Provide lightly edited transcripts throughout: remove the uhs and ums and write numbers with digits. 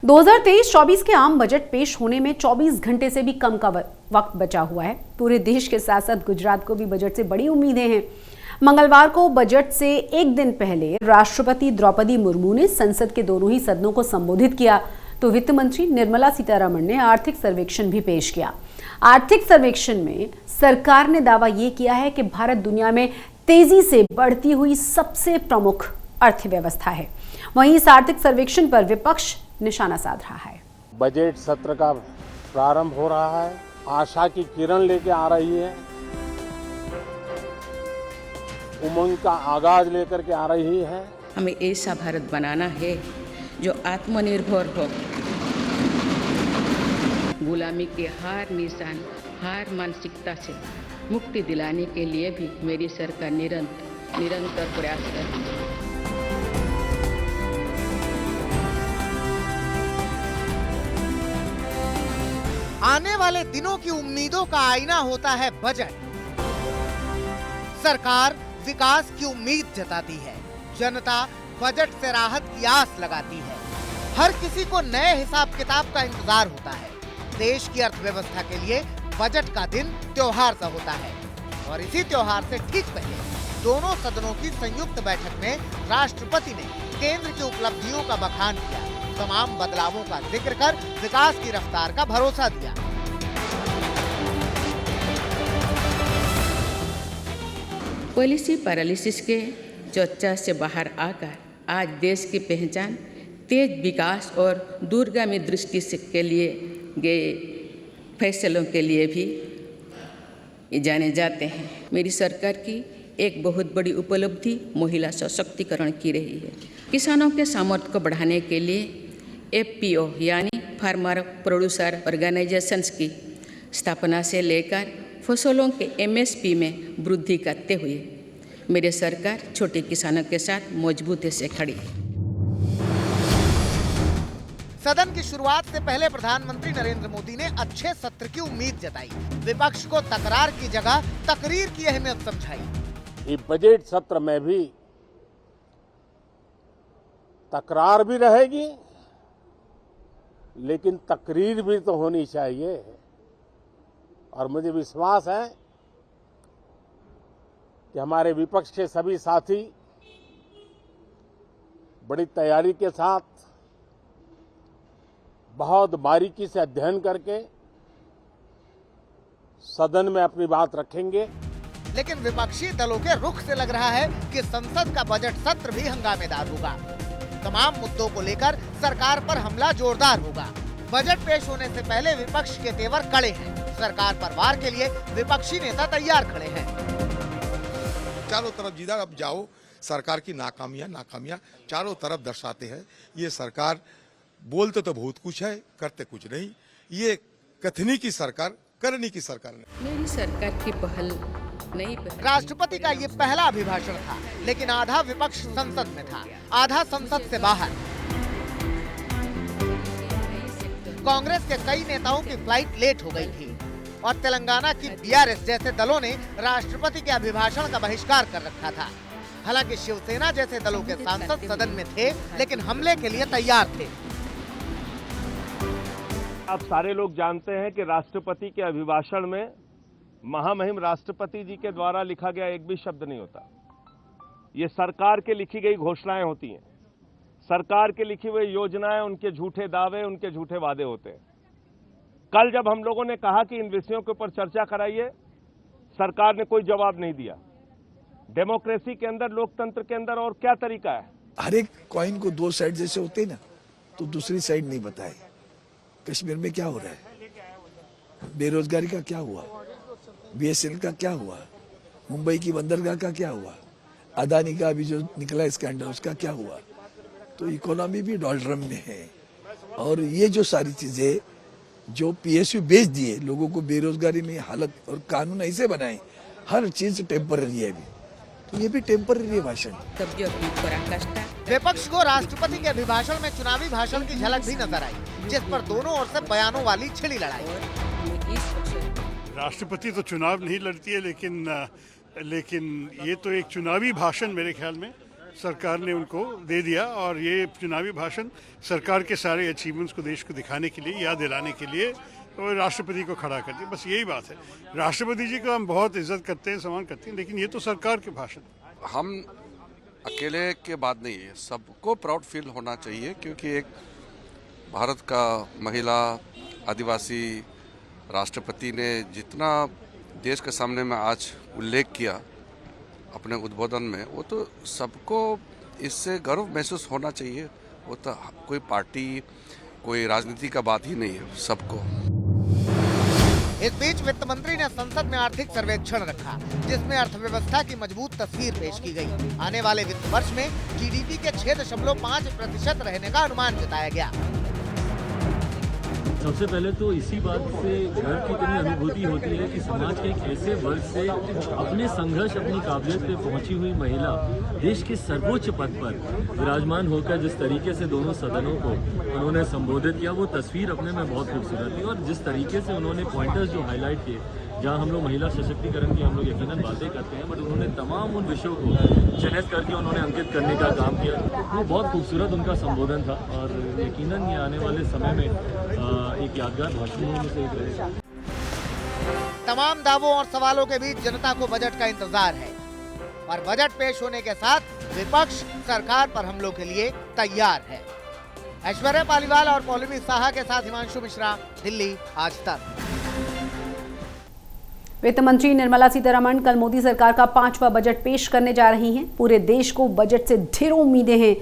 2023-24 के आम बजट पेश होने में 24 घंटे से भी कम का वक्त बचा हुआ है। पूरे देश के साथ साथ गुजरात को भी बजट से बड़ी उम्मीदें हैं। मंगलवार को बजट से एक दिन पहले राष्ट्रपति द्रौपदी मुर्मू ने संसद के दोनों ही सदनों को संबोधित किया तो वित्त मंत्री निर्मला सीतारमण ने आर्थिक सर्वेक्षण भी पेश किया। आर्थिक सर्वेक्षण में सरकार ने दावा ये किया है कि भारत दुनिया में तेजी से बढ़ती हुई सबसे प्रमुख अर्थव्यवस्था है। वहीं इस आर्थिक सर्वेक्षण पर विपक्ष निशाना साध रहा है। बजट सत्र का प्रारंभ हो रहा है, आशा की किरण लेके आ रही है, उमंग का आगाज लेकर के आ रही है। हमें ऐसा भारत बनाना है जो आत्मनिर्भर हो, गुलामी के हर निशान, हर मानसिकता से मुक्ति दिलाने के लिए भी मेरी सरकार निरंतर प्रयास कर रही है। आने वाले दिनों की उम्मीदों का आईना होता है बजट। सरकार विकास की उम्मीद जताती है, जनता बजट से राहत की आस लगाती है। हर किसी को नए हिसाब किताब का इंतजार होता है। देश की अर्थव्यवस्था के लिए बजट का दिन त्योहार सा होता है और इसी त्योहार से ठीक पहले दोनों सदनों की संयुक्त बैठक में राष्ट्रपति ने केंद्र की उपलब्धियों का बखान किया, तमाम बदलावों का जिक्र कर विकास की रफ्तार का भरोसा दिया। पॉलिसी पैरालिसिस के चर्चा से बाहर आकर आज देश की पहचान तेज विकास और दूरगामी दृष्टि से के लिए गए फैसलों के लिए भी जाने जाते हैं। मेरी सरकार की एक बहुत बड़ी उपलब्धि महिला सशक्तिकरण की रही है। किसानों के सामर्थ्य को बढ़ाने के लिए FPO यानी फार्मर प्रोड्यूसर ऑर्गेनाइजेशंस की स्थापना से लेकर फसलों के MSP में वृद्धि करते हुए मेरी सरकार छोटे किसानों के साथ मजबूती से खड़ी है। सदन की शुरुआत से पहले प्रधानमंत्री नरेंद्र मोदी ने अच्छे सत्र की उम्मीद जताई। विपक्ष को तकरार की जगह तकरीर की अहमियत समझाई। ये बजट सत्र में भी तकरार भी रहेगी, लेकिन तकरीर भी तो होनी चाहिए। और मुझे विश्वास है कि हमारे विपक्ष के सभी साथी बड़ी तैयारी के साथ बहुत बारीकी से अध्ययन करके सदन में अपनी बात रखेंगे। लेकिन विपक्षी दलों के रुख से लग रहा है कि संसद का बजट सत्र भी हंगामेदार होगा। तमाम मुद्दों को लेकर सरकार पर हमला जोरदार होगा। बजट पेश होने से पहले विपक्ष के तेवर कड़े हैं। सरकार पर वार के लिए विपक्षी नेता तैयार खड़े हैं। चारों तरफ जिधर अब जाओ सरकार की नाकामियां चारों तरफ दर्शाते हैं। ये सरकार बोलते तो बहुत कुछ है, करते कुछ नहीं। ये कथनी की सरकार, करनी की सरकार नहीं। मेरी सरकार की पहल नहीं। राष्ट्रपति का ये पहला अभिभाषण था, लेकिन आधा विपक्ष संसद में था, आधा संसद से बाहर। कांग्रेस के कई नेताओं की फ्लाइट लेट हो गई थी और तेलंगाना की BRS जैसे दलों ने राष्ट्रपति के अभिभाषण का बहिष्कार कर रखा था। हालांकि शिवसेना जैसे दलों के सांसद सदन में थे, लेकिन हमले के लिए तैयार थे। आप सारे लोग जानते हैं कि राष्ट्रपति के अभिभाषण में महामहिम राष्ट्रपति जी के द्वारा लिखा गया एक भी शब्द नहीं होता। ये सरकार के लिखी गई घोषणाएं होती हैं, सरकार के लिखी हुई योजनाएं, उनके झूठे दावे, उनके झूठे वादे होते हैं। कल जब हम लोगों ने कहा कि इन विषयों के ऊपर चर्चा कराइए, सरकार ने कोई जवाब नहीं दिया। डेमोक्रेसी के अंदर, लोकतंत्र के अंदर और क्या तरीका है? हर एक कॉइन को दो साइड जैसे होते हैं ना, तो दूसरी साइड नहीं बताए। कश्मीर में क्या हो रहा है, बेरोजगारी का क्या हुआ, BSNL का क्या हुआ, मुंबई की बंदरगाह का क्या हुआ, अदानी का अभी जो निकला स्कैंडल उसका क्या हुआ। तो इकोनॉमी भी डॉलरम में है। और ये जो सारी चीजें जो PSU बेच दिए लोगों को, बेरोजगारी में हालत और कानून ऐसे बनाए, हर चीज टेम्पररी है अभी, तो ये भी टेम्पररी है भाषण। विपक्ष को राष्ट्रपति के अभिभाषण में चुनावी भाषण की झलक भी नजर आई, जिस पर दोनों ओर से बयानों वाली छिड़ी लड़ाई। राष्ट्रपति तो चुनाव नहीं लड़ती है, लेकिन ये तो एक चुनावी भाषण मेरे ख्याल में सरकार ने उनको दे दिया और ये चुनावी भाषण सरकार के सारे अचीवमेंट्स को देश को दिखाने के लिए, याद दिलाने के लिए और राष्ट्रपति को खड़ा कर दिया। बस यही बात है। राष्ट्रपति जी को हम बहुत इज्जत करते हैं, सम्मान करते हैं, लेकिन ये तो सरकार के भाषण। हम अकेले के बात नहीं है, सबको प्राउड फील होना चाहिए, क्योंकि एक भारत का महिला आदिवासी राष्ट्रपति ने जितना देश के सामने में आज उल्लेख किया अपने उद्बोधन में, वो तो सबको इससे गर्व महसूस होना चाहिए। वो तो कोई पार्टी, कोई राजनीति का बात ही नहीं है, सबको। इस बीच वित्त मंत्री ने संसद में आर्थिक सर्वेक्षण रखा, जिसमें अर्थव्यवस्था की मजबूत तस्वीर पेश की गई। आने वाले वित्त वर्ष में जीडीपी के 6.5% रहने का अनुमान जताया गया। सबसे पहले तो इसी बात से गर्व की इतनी अनुभूति होती है कि समाज के एक ऐसे वर्ग से अपने संघर्ष, अपनी काबिलियत पे पहुंची हुई महिला देश के सर्वोच्च पद पर विराजमान होकर जिस तरीके से दोनों सदनों को उन्होंने संबोधित किया, वो तस्वीर अपने में बहुत खूबसूरत थी। और जिस तरीके से उन्होंने पॉइंटर्स जो हाईलाइट किए, जहाँ हम लोग महिला सशक्तिकरण की हम लोग यकीनन बातें करते हैं, बट उन्होंने तमाम उन विषयों को चिन्हित करके उन्होंने अंकित करने का काम किया। वो बहुत खूबसूरत उनका संबोधन था और यकीनन ये आने वाले समय में एक यादगार भाषणों में से एक रहेगा। तमाम दावों और सवालों के बीच जनता को बजट का इंतजार है और बजट पेश होने के साथ विपक्ष सरकार पर हमलों के लिए तैयार है। ऐश्वर्या पालीवाल और पौलमी साहा के साथ हिमांशु मिश्रा, दिल्ली, आज तक। वित्त मंत्री निर्मला सीतारमण कल मोदी सरकार का 5वां बजट पेश करने जा रही हैं। पूरे देश को बजट से ढेरों उम्मीदें हैं।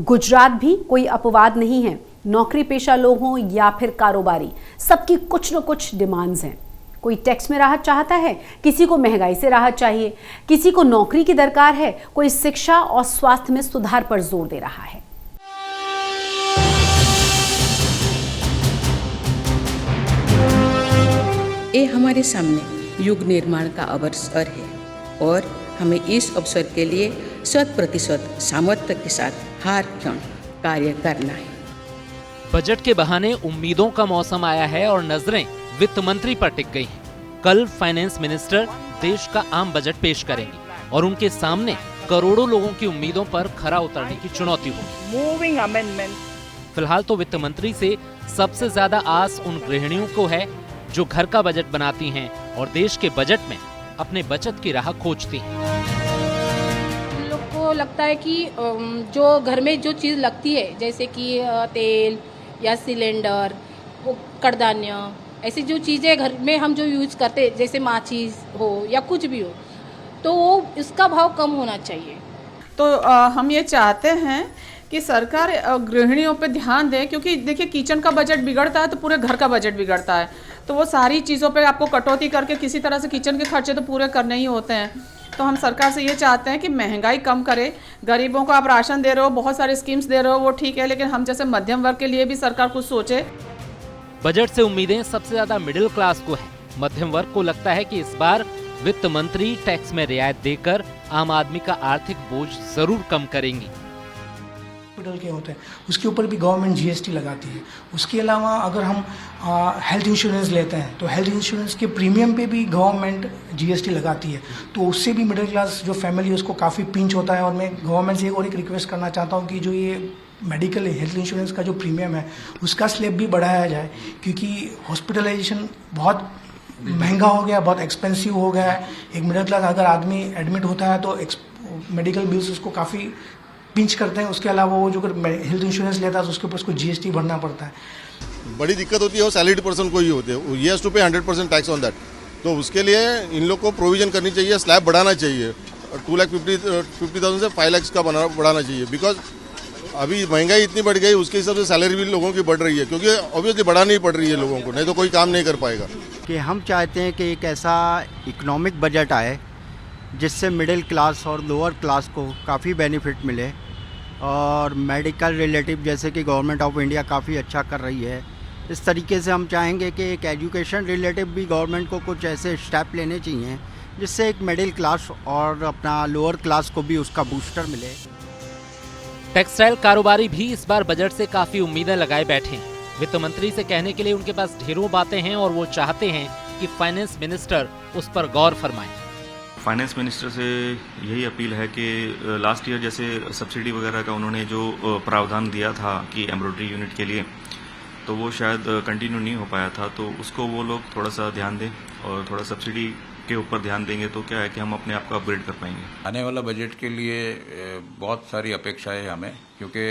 गुजरात भी कोई अपवाद नहीं है। नौकरी पेशा लोग हों या फिर कारोबारी, सबकी कुछ न कुछ डिमांड्स हैं। कोई टैक्स में राहत चाहता है, किसी को महंगाई से राहत चाहिए, किसी को नौकरी की दरकार है, कोई शिक्षा और स्वास्थ्य में सुधार पर जोर दे रहा है। ये हमारे सामने युग निर्माण का अवसर है और हमें इस अवसर के लिए 100% सामर्थ्य के साथ हार क्यों कार्य करना है। बजट के बहाने उम्मीदों का मौसम आया है और नजरें वित्त मंत्री पर टिक गई हैं। कल फाइनेंस मिनिस्टर देश का आम बजट पेश करेंगी और उनके सामने करोड़ों लोगों की उम्मीदों पर खरा उतरने की चुनौती होगी। Moving amendment. फिलहाल तो वित्त मंत्री से सबसे ज्यादा आस उन गृहिणियों को है जो घर का बजट बनाती हैं और देश के बजट में अपने बचत की राह खोजती हैं। हम लोग को लगता है कि जो घर में जो चीज़ लगती है, जैसे कि तेल या सिलेंडर, कड़दान्य, ऐसी जो चीज़ें घर में हम जो यूज करते हैं, जैसे माचिस हो या कुछ भी हो, तो वो इसका भाव कम होना चाहिए। तो हम ये चाहते हैं कि सरकार गृहिणियों पे ध्यान दे, क्योंकि देखिए किचन का बजट बिगड़ता है तो पूरे घर का बजट बिगड़ता है। तो वो सारी चीज़ों पे आपको कटौती करके किसी तरह से किचन के खर्चे तो पूरे करने ही होते हैं। तो हम सरकार से ये चाहते हैं कि महंगाई कम करे। गरीबों को आप राशन दे रहे हो, बहुत सारे स्कीम्स दे रहे हो, वो ठीक है, लेकिन हम जैसे मध्यम वर्ग के लिए भी सरकार कुछ सोचे। बजट से उम्मीदें सबसे ज्यादा मिडिल क्लास को है। मध्यम वर्ग को लगता है कि इस बार वित्त मंत्री टैक्स में रियायत देकर आम आदमी का आर्थिक बोझ जरूर कम करेंगी। हॉस्पिटल के होते हैं उसके ऊपर भी गवर्नमेंट जीएसटी लगाती है। उसके अलावा अगर हम हेल्थ इंश्योरेंस लेते हैं तो हेल्थ इंश्योरेंस के प्रीमियम पे भी गवर्नमेंट जीएसटी लगाती है। तो उससे भी मिडिल क्लास जो फैमिली है उसको काफ़ी पिंच होता है। और मैं गवर्नमेंट से एक रिक्वेस्ट करना चाहता हूँ कि जो ये मेडिकल हेल्थ इंश्योरेंस का जो प्रीमियम है उसका स्लैब भी बढ़ाया जाए, क्योंकि हॉस्पिटलाइजेशन बहुत महंगा हो गया, बहुत एक्सपेंसिव हो गया है। एक मिडिल क्लास अगर आदमी एडमिट होता है तो मेडिकल बिल्स उसको काफ़ी पिंच करते हैं। उसके अलावा वो जो हेल्थ इंश्योरेंस लेता है तो उसके ऊपर उसको जीएसटी भरना पड़ता है। बड़ी दिक्कत होती है वो सैलरीड पर्सन को ही होते हैं। ये हैज टू पे 100% टैक्स ऑन दैट। तो उसके लिए इन लोग को प्रोविजन करनी चाहिए, स्लैब बढ़ाना चाहिए। 2,50,000 से 5 लाख का बढ़ाना चाहिए, बिकॉज अभी महंगाई इतनी बढ़ गई, उसके हिसाब से सैलरी भी लोगों की बढ़ रही है, क्योंकि ऑब्वियसली बढ़ानी ही पड़ रही है लोगों को, नहीं तो कोई काम नहीं कर पाएगा। कि हम चाहते हैं कि एक ऐसा इकोनॉमिक बजट आए जिससे मिडिल क्लास और लोअर क्लास को काफ़ी बेनिफिट मिले। और मेडिकल रिलेटिव जैसे कि गवर्नमेंट ऑफ इंडिया काफ़ी अच्छा कर रही है, इस तरीके से हम चाहेंगे कि एक एजुकेशन रिलेटिव भी गवर्नमेंट को कुछ ऐसे स्टेप लेने चाहिए जिससे एक मिडिल क्लास और अपना लोअर क्लास को भी उसका बूस्टर मिले। टेक्सटाइल कारोबारी भी इस बार बजट से काफी उम्मीदें लगाए बैठे हैं। वित्त मंत्री से कहने के लिए उनके पास ढेरों बातें हैं और वो चाहते हैं कि फाइनेंस मिनिस्टर उस पर गौर फरमाएं। फाइनेंस मिनिस्टर से यही अपील है कि लास्ट ईयर जैसे सब्सिडी वगैरह का उन्होंने जो प्रावधान दिया था कि एम्ब्रॉयडरी यूनिट के लिए, तो वो शायद कंटिन्यू नहीं हो पाया था, तो उसको वो लोग थोड़ा सा ध्यान दें और थोड़ा सब्सिडी के ऊपर ध्यान देंगे तो क्या है कि हम अपने आप को अपग्रेड कर पाएंगे। आने वाला बजट के लिए बहुत सारी अपेक्षाएं हमें, क्योंकि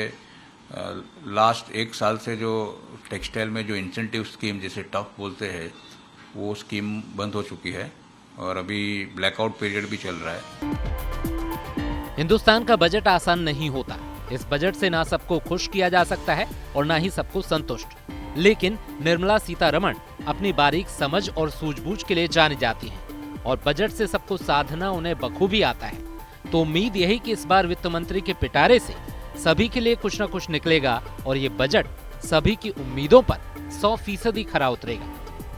लास्ट एक साल से जो टेक्सटाइल में जो इंसेंटिव स्कीम जिसे टफ बोलते हैं वो स्कीम बंद हो चुकी है और अभी ब्लैकआउट पीरियड भी चल रहा है। हिंदुस्तान का बजट आसान नहीं होता। इस बजट से ना सबको खुश किया जा सकता है और ना ही सबको संतुष्ट, लेकिन निर्मला सीतारमण अपनी बारीक समझ और सूझबूझ के लिए जानी जाती हैं और बजट से सबको साधना उन्हें बखूबी आता है। तो उम्मीद यही कि इस बार वित्त मंत्री के पिटारे से सभी के लिए कुछ न कुछ निकलेगा और ये बजट सभी की उम्मीदों पर 100% खरा उतरेगा।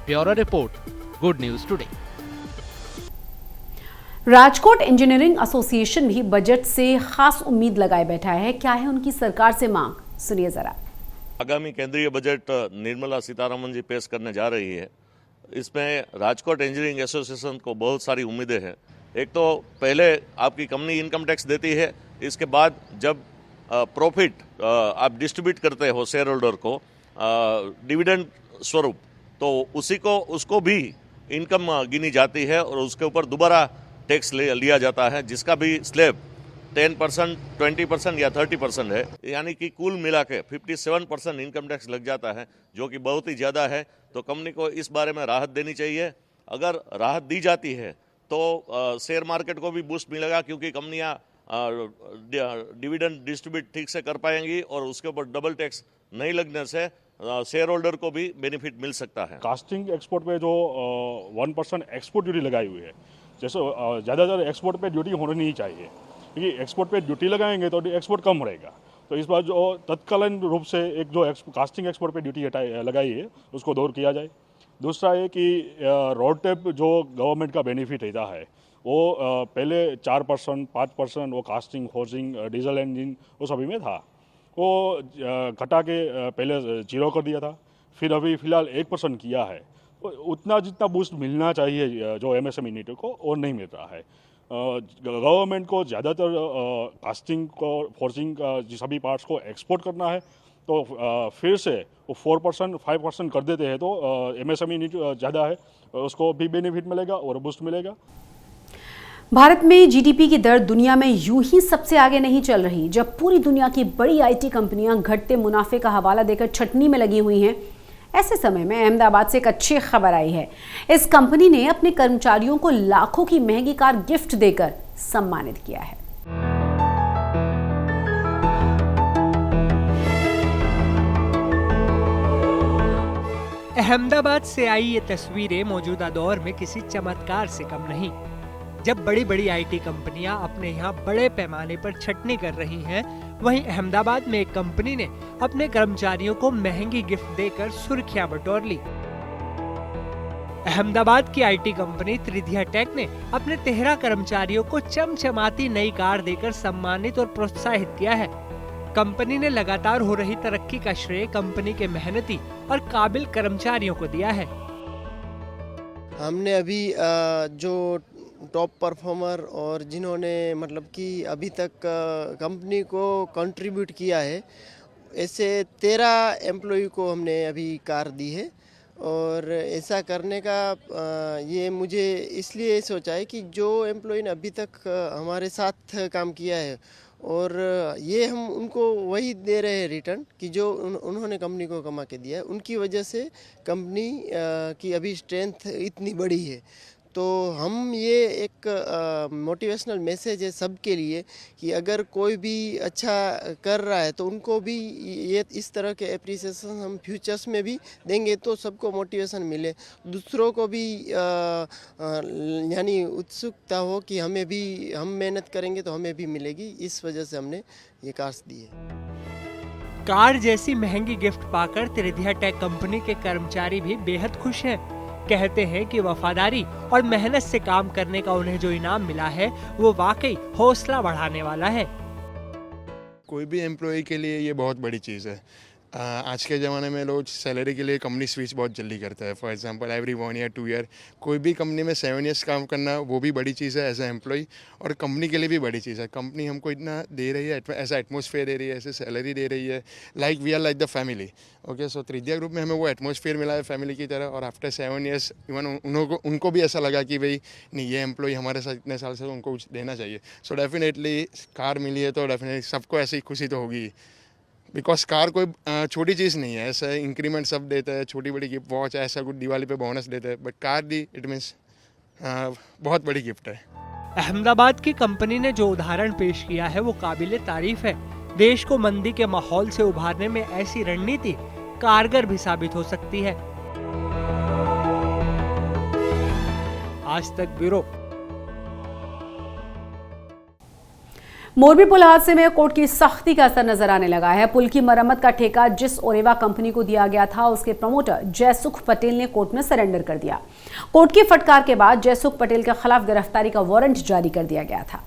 Bureau report, good news today. Rajkot engineering association भी बजट से खास उम्मीद लगाए बैठा है। क्या है उनकी सरकार से मांग, सुनिए जरा। आगामी केंद्रीय बजट निर्मला सीतारमण जी पेश करने जा रही है। इसमें राजकोट इंजीनियरिंग एसोसिएशन को बहुत सारी उम्मीदें हैं। एक तो पहले आपकी कंपनी इनकम टैक्स देती है, इसके बाद जब प्रॉफिट आप डिस्ट्रीब्यूट करते हो शेयर होल्डर को डिविडेंड स्वरूप, तो उसको भी इनकम गिनी जाती है और उसके ऊपर दोबारा टैक्स लिया जाता है, जिसका भी स्लैब 10%, 20% या 30% है। यानी कि कुल मिला के 57% इनकम टैक्स लग जाता है, जो कि बहुत ही ज़्यादा है। तो कंपनी को इस बारे में राहत देनी चाहिए। अगर राहत दी जाती है तो शेयर मार्केट को भी बूस्ट मिलेगा, क्योंकि कंपनियां डिविडेंड डिस्ट्रीब्यूट ठीक से कर पाएंगी और उसके ऊपर डबल टैक्स नहीं लगने से शेयर होल्डर को भी बेनिफिट मिल सकता है। कास्टिंग एक्सपोर्ट पे जो 1% एक्सपोर्ट ड्यूटी लगाई हुई है, जैसे ज़्यादातर एक्सपोर्ट पे ड्यूटी होनी नहीं चाहिए, क्योंकि एक्सपोर्ट पे ड्यूटी लगाएंगे तो एक्सपोर्ट कम रहेगा। तो इस बार जो तत्कालीन रूप से एक जो कास्टिंग एक्सपोर्ट पे ड्यूटी लगाई है उसको दूर किया जाए। दूसरा है कि रोड टैप जो गवर्नमेंट का बेनिफिट रहता है वो पहले 4%, 5% वो कास्टिंग, फोर्जिंग, डीजल इंजन वो सभी में था, वो घटा के पहले 0 कर दिया था, फिर अभी फ़िलहाल 1% किया है। उतना जितना बूस्ट मिलना चाहिए जो एमएसएमई यूनिट को वो नहीं मिल रहा है। गवर्नमेंट को ज़्यादातर कास्टिंग को, फोर्जिंग का सभी पार्ट्स को एक्सपोर्ट करना है, तो फिर से वो 4%, 5% कर देते हैं तो एमएसएमई यूनिट ज़्यादा है, उसको भी बेनिफिट मिलेगा और बूस्ट मिलेगा। भारत में जीडीपी की दर दुनिया में यूं ही सबसे आगे नहीं चल रही। जब पूरी दुनिया की बड़ी आईटी कंपनियां घटते मुनाफे का हवाला देकर छटनी में लगी हुई हैं, ऐसे समय में अहमदाबाद से एक अच्छी खबर आई है। इस कंपनी ने अपने कर्मचारियों को लाखों की महंगी कार गिफ्ट देकर सम्मानित किया है। अहमदाबाद से आई ये तस्वीरें मौजूदा दौर में किसी चमत्कार से कम नहीं। जब बड़ी बड़ी आईटी कंपनियां अपने यहाँ बड़े पैमाने पर छटनी कर रही हैं, वहीं अहमदाबाद में एक कंपनी ने अपने कर्मचारियों को महंगी गिफ्ट देकर सुर्खियां बटोर ली। अहमदाबाद की आईटी कंपनी त्रिधिया टेक ने अपने 13 कर्मचारियों को चमचमाती नई कार देकर सम्मानित और प्रोत्साहित किया है। कंपनी ने लगातार हो रही तरक्की का श्रेय कंपनी के मेहनती और काबिल कर्मचारियों को दिया है। हमने अभी जो टॉप परफॉर्मर और जिन्होंने मतलब कि अभी तक कंपनी को कंट्रीब्यूट किया है, ऐसे 13 एम्प्लॉय को हमने अभी कार दी है। और ऐसा करने का ये मुझे इसलिए सोचा है कि जो एम्प्लॉय ने अभी तक हमारे साथ काम किया है और ये हम उनको वही दे रहे हैं रिटर्न कि जो उन्होंने कंपनी को कमा के दिया है, उनकी वजह से कंपनी की अभी स्ट्रेंथ इतनी बड़ी है। तो हम ये एक मोटिवेशनल मैसेज है सबके लिए कि अगर कोई भी अच्छा कर रहा है तो उनको भी ये इस तरह के एप्रिसिएशन हम फ्यूचर्स में भी देंगे तो सबको मोटिवेशन मिले, दूसरों को भी यानी उत्सुकता हो कि हमें भी, हम मेहनत करेंगे तो हमें भी मिलेगी। इस वजह से हमने ये कार्स दी है। कार जैसी महंगी गिफ्ट पाकर त्रिधिया टेक कंपनी के कर्मचारी भी बेहद खुश हैं। कहते हैं कि वफादारी और मेहनत से काम करने का उन्हें जो इनाम मिला है वो वाकई हौसला बढ़ाने वाला है। कोई भी एम्प्लॉय के लिए ये बहुत बड़ी चीज़ है। आज के ज़माने में लोग सैलरी के लिए कंपनी स्विच बहुत जल्दी करते हैं। For example every 1 year 2 year, कोई भी कंपनी में 7 ईयर्स काम करना वो भी बड़ी चीज़ है एज ए एम्प्लॉय, और कंपनी के लिए भी बड़ी चीज़ है। कंपनी हमको इतना दे रही है, ऐसा एटमॉस्फेयर दे रही है, ऐसे सैलरी दे रही है, like we are like the family. Okay, so Trijya group में हमें वो एटमॉस्फेयर मिला है फैमिली की तरह, और आफ्टर 7 ईयर्स इवन उनको भी ऐसा लगा कि भाई नहीं, ये एम्प्लॉय हमारे साथ इतने साल से, उनको कुछ देना चाहिए। सो डेफिनेटली कार मिली है तो डेफिनेटली सबको ऐसी खुशी तो होगी, बिकॉज कार कोई छोटी चीज़ नहीं है। ऐसा इंक्रीमेंट सब देता है, छोटी बड़ी गिफ्ट, वॉच, ऐसा कुछ दिवाली पे बोनस देते हैं, but car the it means बहुत बड़ी गिफ्ट है। अहमदाबाद की कंपनी ने जो उदाहरण पेश किया है वो काबिले तारीफ है। देश को मंदी के माहौल से उभारने में ऐसी रणनीति कारगर भी साबित हो सकती है। आज तक ब्यूरो। मोरबी पुल हादसे में कोर्ट की सख्ती का असर नजर आने लगा है। पुल की मरम्मत का ठेका जिस ओरेवा कंपनी को दिया गया था, उसके प्रमोटर जयसुख पटेल ने कोर्ट में सरेंडर कर दिया। कोर्ट की फटकार के बाद जयसुख पटेल के खिलाफ गिरफ्तारी का वारंट जारी कर दिया गया था।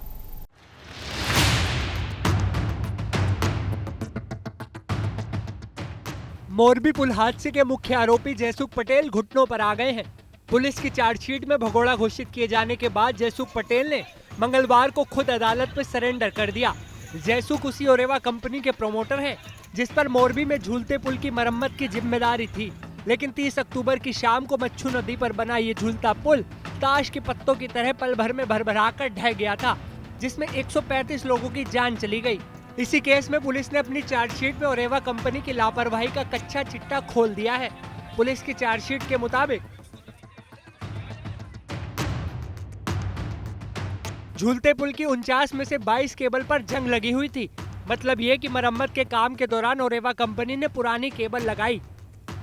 मोरबी पुल हादसे के मुख्य आरोपी जयसुख पटेल घुटनों पर आ गए हैं। पुलिस की चार्जशीट में भगोड़ा घोषित किए जाने के बाद जयसुख पटेल ने मंगलवार को खुद अदालत में सरेंडर कर दिया। जयसुख उसी ओरेवा कंपनी के प्रमोटर हैं, जिस पर मोरबी में झूलते पुल की मरम्मत की जिम्मेदारी थी। लेकिन 30 अक्टूबर की शाम को मच्छू नदी पर बना ये झूलता पुल ताश के पत्तों की तरह पल भर में भरभराकर ढह गया था, जिसमें 135 लोगों की जान चली गई। इसी केस में पुलिस ने अपनी चार्जशीट में ओरेवा कंपनी की लापरवाही का कच्चा चिट्टा खोल दिया है। पुलिस की चार्जशीट के मुताबिक झूलते पुल की 49 में से 22 केबल पर जंग लगी हुई थी। मतलब ये कि मरम्मत के काम के दौरान ओरेवा कंपनी ने पुरानी केबल लगाई।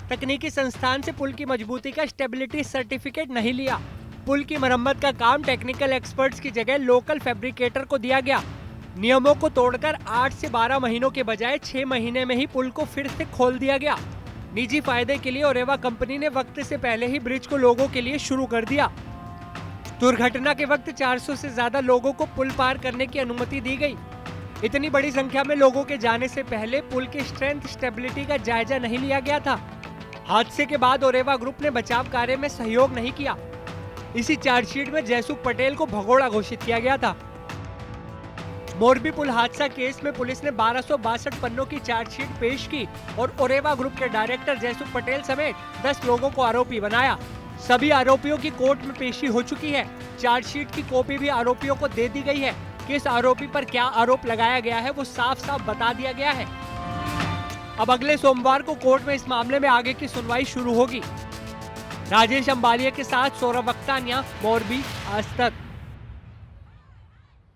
तकनीकी संस्थान से पुल की मजबूती का स्टेबिलिटी सर्टिफिकेट नहीं लिया। पुल की मरम्मत का काम टेक्निकल एक्सपर्ट्स की जगह लोकल फैब्रिकेटर को दिया गया। नियमों को तोड़कर 8 से 12 महीनों के बजाय 6 महीने में ही पुल को फिर से खोल दिया गया। निजी फायदे के लिए ओरेवा कंपनी ने वक्त से पहले ही ब्रिज को लोगों के लिए शुरू कर दिया। दुर्घटना के वक्त 400 से ज्यादा लोगों को पुल पार करने की अनुमति दी गई। इतनी बड़ी संख्या में लोगों के जाने से पहले पुल की स्ट्रेंथ स्टेबिलिटी का जायजा नहीं लिया गया था। हादसे के बाद ओरेवा ग्रुप ने बचाव कार्य में सहयोग नहीं किया। इसी चार्जशीट में जयसुख पटेल को भगोड़ा घोषित किया गया था। मोरबी पुल हादसा केस में पुलिस ने 1262 पन्नों की चार्जशीट पेश की और ओरेवा ग्रुप के डायरेक्टर जयसुख पटेल समेत 10 लोगों को आरोपी बनाया। सभी आरोपियों की कोर्ट में पेशी हो चुकी है। चार्जशीट की कॉपी भी आरोपियों को दे दी गई है। किस आरोपी पर क्या आरोप लगाया गया है वो साफ साफ बता दिया गया है। अब अगले सोमवार को कोर्ट में इस मामले में आगे की सुनवाई शुरू होगी। राजेश अंबालिया के साथ सौरभ अख्तानिया, मोरबी, आज तक।